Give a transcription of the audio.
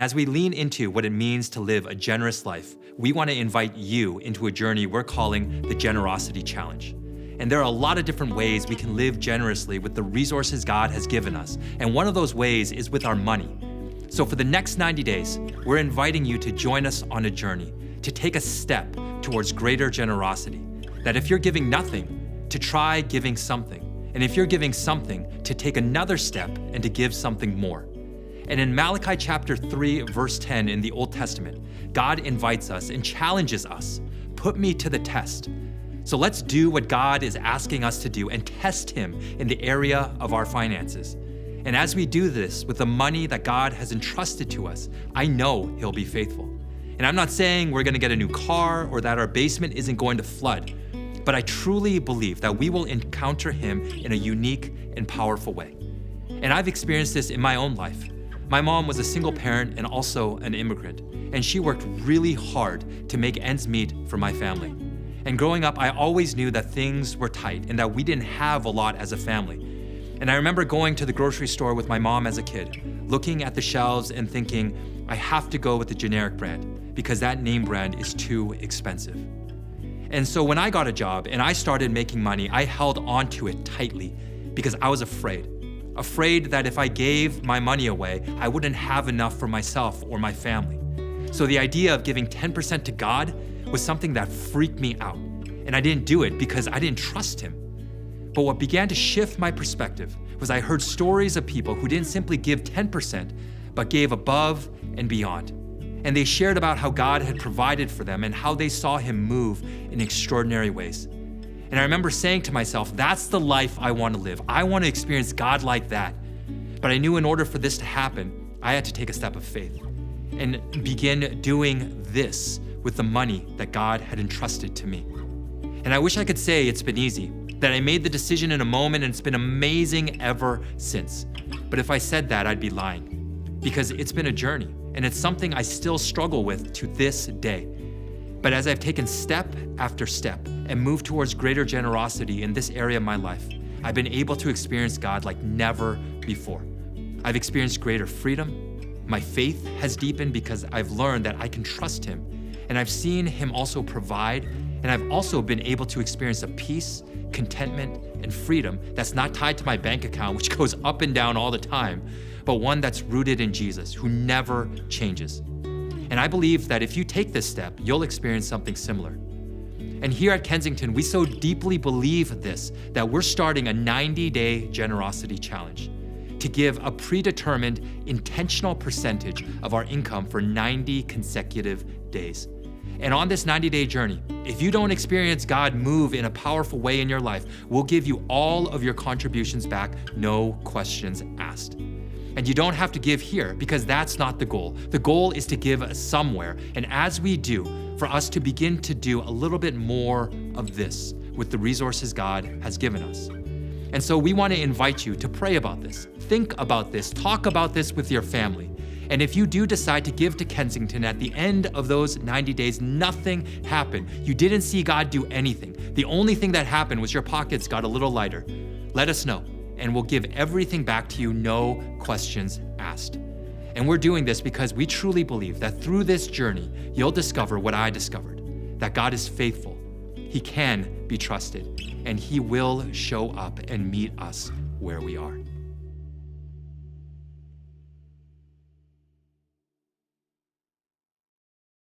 As we lean into what it means to live a generous life, we want to invite you into a journey we're calling the Generosity Challenge. And there are a lot of different ways we can live generously with the resources God has given us. And one of those ways is with our money. So for the next 90 days, we're inviting you to join us on a journey to take a step towards greater generosity. That if you're giving nothing, to try giving something. And if you're giving something, to take another step and to give something more. And in Malachi chapter 3, verse 10 in the Old Testament, God invites us and challenges us, put me to the test. So let's do what God is asking us to do and test him in the area of our finances. And as we do this with the money that God has entrusted to us, I know he'll be faithful. And I'm not saying we're gonna get a new car or that our basement isn't going to flood, but I truly believe that we will encounter him in a unique and powerful way. And I've experienced this in my own life. My mom was a single parent and also an immigrant, and she worked really hard to make ends meet for my family. And growing up, I always knew that things were tight and that we didn't have a lot as a family. And I remember going to the grocery store with my mom as a kid, looking at the shelves and thinking, I have to go with the generic brand because that name brand is too expensive. And so when I got a job and I started making money, I held on to it tightly because I was afraid that if I gave my money away, I wouldn't have enough for myself or my family. So the idea of giving 10% to God was something that freaked me out. And I didn't do it because I didn't trust him. But what began to shift my perspective was I heard stories of people who didn't simply give 10%, but gave above and beyond. And they shared about how God had provided for them and how they saw him move in extraordinary ways. And I remember saying to myself, that's the life I want to live. I want to experience God like that. But I knew in order for this to happen, I had to take a step of faith and begin doing this with the money that God had entrusted to me. And I wish I could say it's been easy, that I made the decision in a moment and it's been amazing ever since. But if I said that, I'd be lying, because it's been a journey and it's something I still struggle with to this day. But as I've taken step after step and moved towards greater generosity in this area of my life, I've been able to experience God like never before. I've experienced greater freedom. My faith has deepened because I've learned that I can trust him. And I've seen him also provide. And I've also been able to experience a peace, contentment, and freedom that's not tied to my bank account, which goes up and down all the time, but one that's rooted in Jesus, who never changes. And I believe that if you take this step, you'll experience something similar. And here at Kensington, we so deeply believe this that we're starting a 90-day generosity challenge to give a predetermined, intentional percentage of our income for 90 consecutive days. And on this 90-day journey, if you don't experience God move in a powerful way in your life, we'll give you all of your contributions back, no questions asked. And you don't have to give here because that's not the goal. The goal is to give somewhere. And as we do, for us to begin to do a little bit more of this with the resources God has given us. And so we want to invite you to pray about this, think about this, talk about this with your family. And if you do decide to give to Kensington at the end of those 90 days, nothing happened. You didn't see God do anything. The only thing that happened was your pockets got a little lighter. Let us know, and we'll give everything back to you, no questions asked. And we're doing this because we truly believe that through this journey, you'll discover what I discovered, that God is faithful, he can be trusted, and he will show up and meet us where we are.